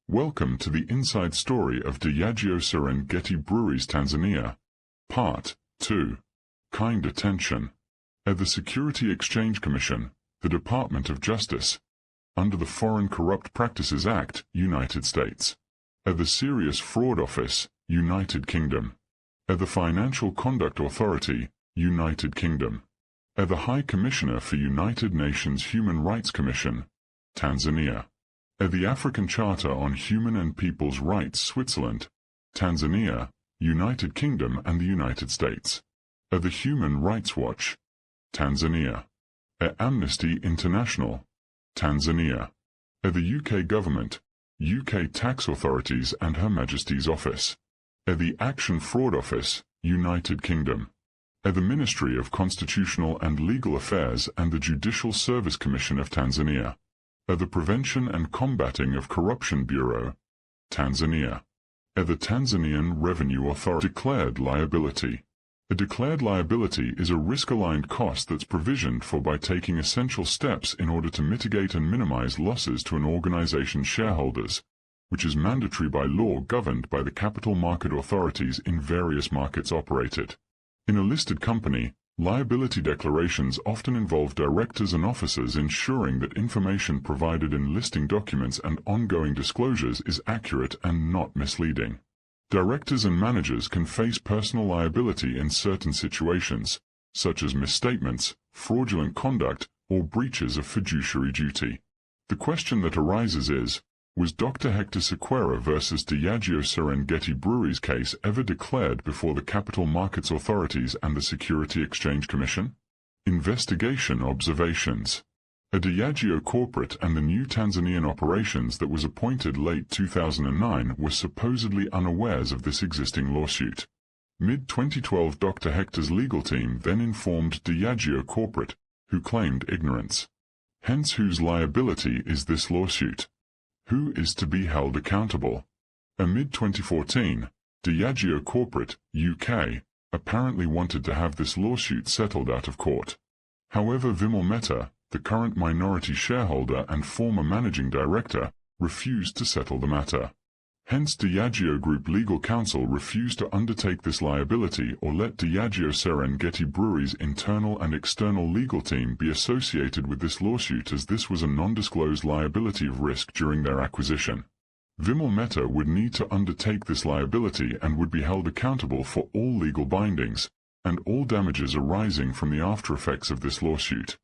Welcome to the inside story of Diageo Serengeti Breweries Tanzania. Part 2. Kind attention. At the Security Exchange Commission, the Department of Justice, under the Foreign Corrupt Practices Act, United States. At the Serious Fraud Office, United Kingdom. At the Financial Conduct Authority, United Kingdom. At the High Commissioner for United Nations Human Rights Commission, Tanzania. At the African Charter on Human and People's Rights, Switzerland, Tanzania, United Kingdom and the United States. At the Human Rights Watch, Tanzania. At Amnesty International, Tanzania. At the UK Government, UK Tax Authorities and Her Majesty's Office. At the Action Fraud Office, United Kingdom. At the Ministry of Constitutional and Legal Affairs and the Judicial Service Commission of Tanzania. At the Prevention and Combating of Corruption Bureau, Tanzania. At the Tanzanian Revenue Authority. Declared liability. A declared liability is a risk-aligned cost that's provisioned for by taking essential steps in order to mitigate and minimize losses to an organization's shareholders, which is mandatory by law governed by the capital market authorities in various markets operated. In a listed company, liability declarations often involve directors and officers ensuring that information provided in listing documents and ongoing disclosures is accurate and not misleading. Directors and managers can face personal liability in certain situations, such as misstatements, fraudulent conduct, or breaches of fiduciary duty. The question that arises is, was Dr. Hector Sequeira versus Diageo Serengeti Breweries case ever declared before the Capital Markets Authorities and the Security Exchange Commission? Investigation observations. A Diageo corporate and the new Tanzanian operations that was appointed late 2009 were supposedly unawares of this existing lawsuit. Mid-2012 Dr. Hector's legal team then informed Diageo corporate, who claimed ignorance. Hence, whose liability is this lawsuit? Who is to be held accountable? Amid 2014, Diageo Corporate, UK, apparently wanted to have this lawsuit settled out of court. However, Vimal Mehta, the current minority shareholder and former managing director, refused to settle the matter. Hence, Diageo Group legal counsel refused to undertake this liability or let Diageo Serengeti Breweries' internal and external legal team be associated with this lawsuit, as this was a non-disclosed liability of risk during their acquisition. Vimal Mehta would need to undertake this liability and would be held accountable for all legal bindings and all damages arising from the aftereffects of this lawsuit.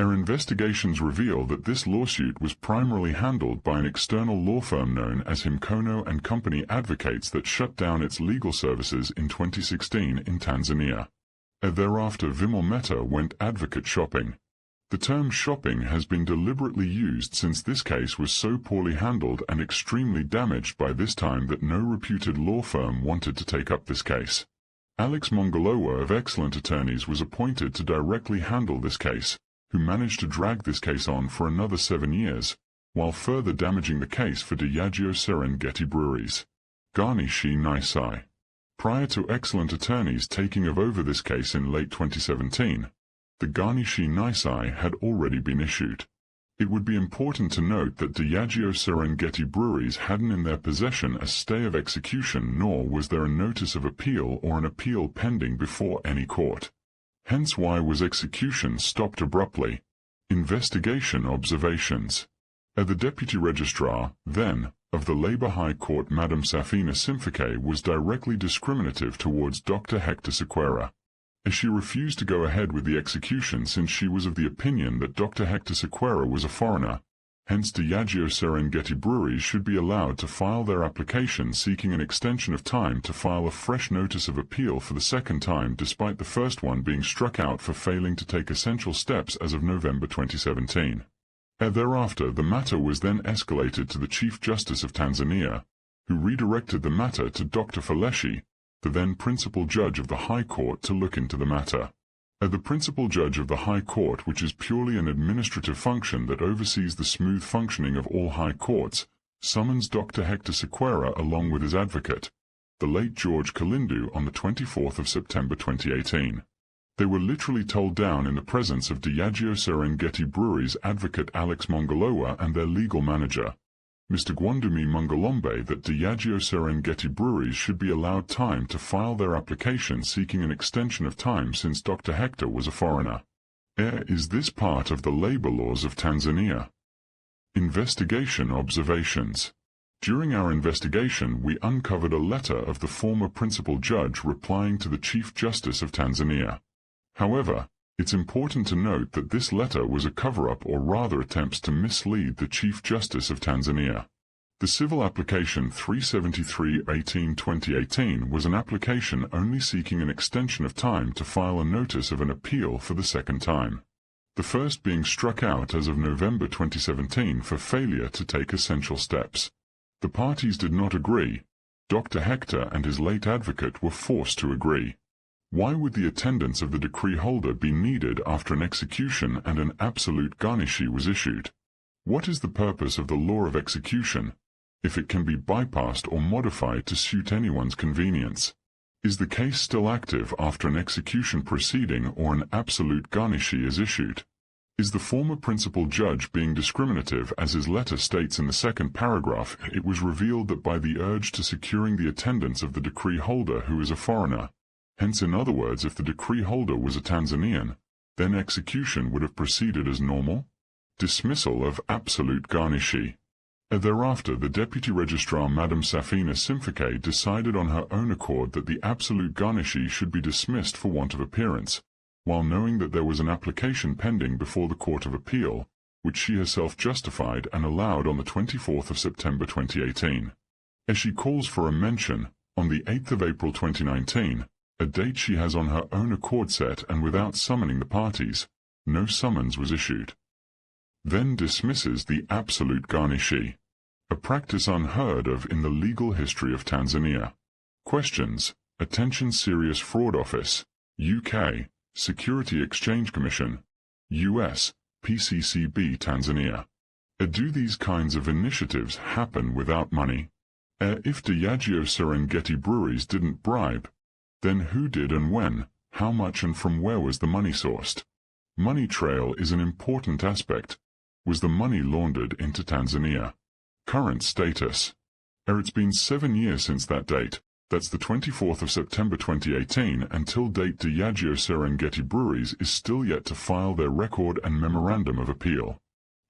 Our investigations reveal that this lawsuit was primarily handled by an external law firm known as Himkono and Company Advocates that shut down its legal services in 2016 in Tanzania. Thereafter, Vimal Mehta went advocate shopping. The term shopping has been deliberately used since this case was so poorly handled and extremely damaged by this time that no reputed law firm wanted to take up this case. Alex Mongolowa of Excellent Attorneys was appointed to directly handle this case, who managed to drag this case on for another 7 years, while further damaging the case for Diageo Serengeti Breweries. Garnishi Nisai. Prior to Excellent Attorneys taking over this case in late 2017, the Garnishi Nisai had already been issued. It would be important to note that Diageo Serengeti Breweries hadn't in their possession a stay of execution, nor was there a notice of appeal or an appeal pending before any court. Hence, why was execution stopped abruptly? Investigation observations. The Deputy Registrar, then, of the Labour High Court, Madam Safina Simfike, was directly discriminative towards Dr. Hector Sequeira, as she refused to go ahead with the execution since she was of the opinion that Dr. Hector Sequeira was a foreigner. Hence, Diageo Serengeti Breweries should be allowed to file their application seeking an extension of time to file a fresh notice of appeal for the second time, despite the first one being struck out for failing to take essential steps as of November 2017. Thereafter, the matter was then escalated to the Chief Justice of Tanzania, who redirected the matter to Dr. Feleshi, the then Principal Judge of the High Court, to look into the matter. The Principal Judge of the High Court, which is purely an administrative function that oversees the smooth functioning of all high courts, summons Dr. Hector Sequeira along with his advocate, the late George Kalindu, on the 24th of September 2018. They were literally told down in the presence of Diageo Serengeti Breweries advocate Alex Mongolowa and their legal manager. Mr. Gwandumi Mungalombe, that Diageo Serengeti Breweries should be allowed time to file their application seeking an extension of time since Dr. Hector was a foreigner. Is this part of the labor laws of Tanzania? Investigation observations. During our investigation, we uncovered a letter of the former principal judge replying to the Chief Justice of Tanzania. However, it's important to note that this letter was a cover-up, or rather attempts to mislead the Chief Justice of Tanzania. The civil application 373/18/2018 was an application only seeking an extension of time to file a notice of an appeal for the second time. The first being struck out as of November 2017 for failure to take essential steps. The parties did not agree. Dr. Hector and his late advocate were forced to agree. Why would the attendance of the decree holder be needed after an execution and an absolute garnishi was issued? What is the purpose of the law of execution, if it can be bypassed or modified to suit anyone's convenience? Is the case still active after an execution proceeding or an absolute garnishi is issued? Is the former principal judge being discriminative, as his letter states in the second paragraph? It was revealed that by the urge to securing the attendance of the decree holder who is a foreigner. Hence, in other words, if the decree holder was a Tanzanian, then execution would have proceeded as normal. Dismissal of absolute garnishi. Thereafter, the Deputy Registrar Madam Safina Simfake decided on her own accord that the absolute garnishi should be dismissed for want of appearance, while knowing that there was an application pending before the Court of Appeal, which she herself justified and allowed on the 24th of September 2018. As she calls for a mention, on the 8th of April 2019, a date she has on her own accord set, and without summoning the parties, no summons was issued. Then dismisses the absolute garnishi, a practice unheard of in the legal history of Tanzania. Questions. Attention Serious Fraud Office, UK, Security Exchange Commission, US, PCCB Tanzania. Do these kinds of initiatives happen without money? If Diageo Serengeti Breweries didn't bribe, then who did, and when, how much, and from where was the money sourced? Money trail is an important aspect. Was the money laundered into Tanzania? Current status. It's been 7 years since that date, that's the 24th of September 2018, until date Diageo Serengeti Breweries is still yet to file their record and memorandum of appeal.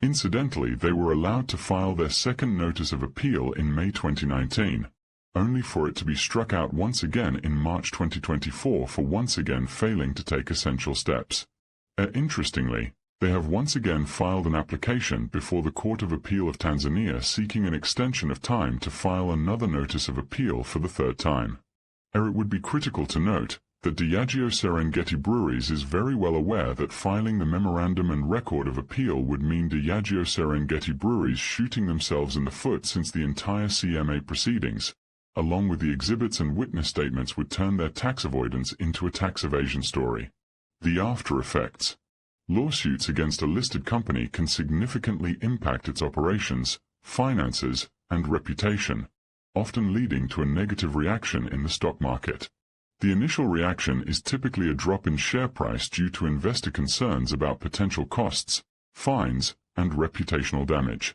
Incidentally, they were allowed to file their second notice of appeal in May 2019. Only for it to be struck out once again in March 2024 for once again failing to take essential steps. Interestingly, they have once again filed an application before the Court of Appeal of Tanzania seeking an extension of time to file another notice of appeal for the third time. It would be critical to note that Diageo Serengeti Breweries is very well aware that filing the memorandum and record of appeal would mean Diageo Serengeti Breweries shooting themselves in the foot, since the entire CMA proceedings, along with the exhibits and witness statements, would turn their tax avoidance into a tax evasion story. The after effects. Lawsuits against a listed company can significantly impact its operations, finances, and reputation, often leading to a negative reaction in the stock market. The initial reaction is typically a drop in share price due to investor concerns about potential costs, fines, and reputational damage.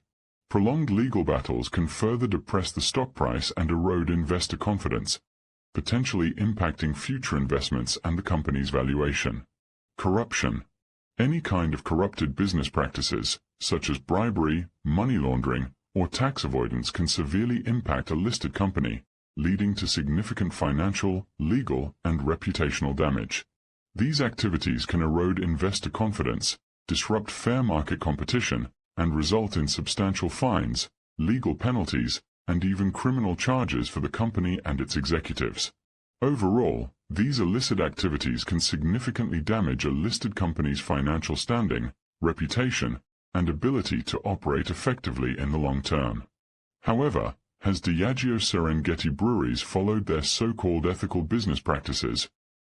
Prolonged legal battles can further depress the stock price and erode investor confidence, potentially impacting future investments and the company's valuation. Corruption. Any kind of corrupted business practices, such as bribery, money laundering, or tax avoidance, can severely impact a listed company, leading to significant financial, legal, and reputational damage. These activities can erode investor confidence, disrupt fair market competition, and result in substantial fines, legal penalties, and even criminal charges for the company and its executives. Overall, these illicit activities can significantly damage a listed company's financial standing, reputation, and ability to operate effectively in the long term. However, has Diageo Serengeti Breweries followed their so-called ethical business practices,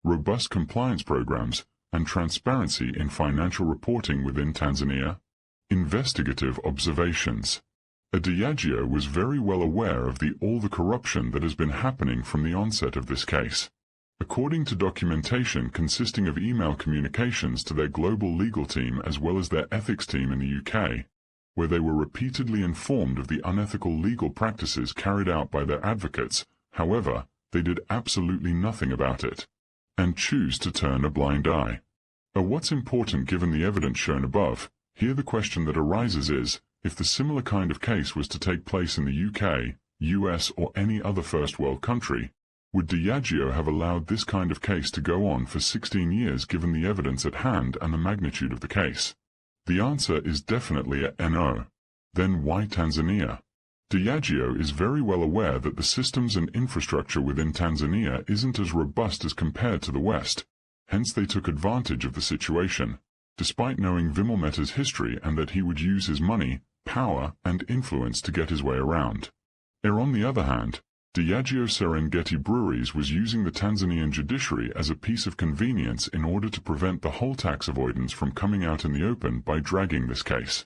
robust compliance programs, and transparency in financial reporting within Tanzania? Investigative observations. Diageo was very well aware of all the corruption that has been happening from the onset of this case. According to documentation consisting of email communications to their global legal team as well as their ethics team in the UK, where they were repeatedly informed of the unethical legal practices carried out by their advocates. However, they did absolutely nothing about it, and choose to turn a blind eye. What's important given the evidence shown above? Here the question that arises is, if the similar kind of case was to take place in the UK, US or any other first world country, would Diageo have allowed this kind of case to go on for 16 years given the evidence at hand and the magnitude of the case? The answer is definitely a no. Then why Tanzania? Diageo is very well aware that the systems and infrastructure within Tanzania isn't as robust as compared to the West, hence they took advantage of the situation, despite knowing Vimmelmetter's history and that he would use his money, power, and influence to get his way around. On the other hand, Diageo Serengeti Breweries was using the Tanzanian judiciary as a piece of convenience in order to prevent the whole tax avoidance from coming out in the open by dragging this case.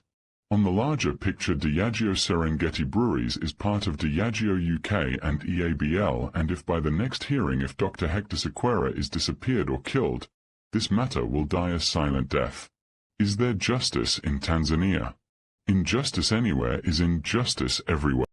On the larger picture, Diageo Serengeti Breweries is part of Diageo UK and EABL, and if by the next hearing if Dr. Hector Sequeira is disappeared or killed, this matter will die a silent death. Is there justice in Tanzania? Injustice anywhere is injustice everywhere.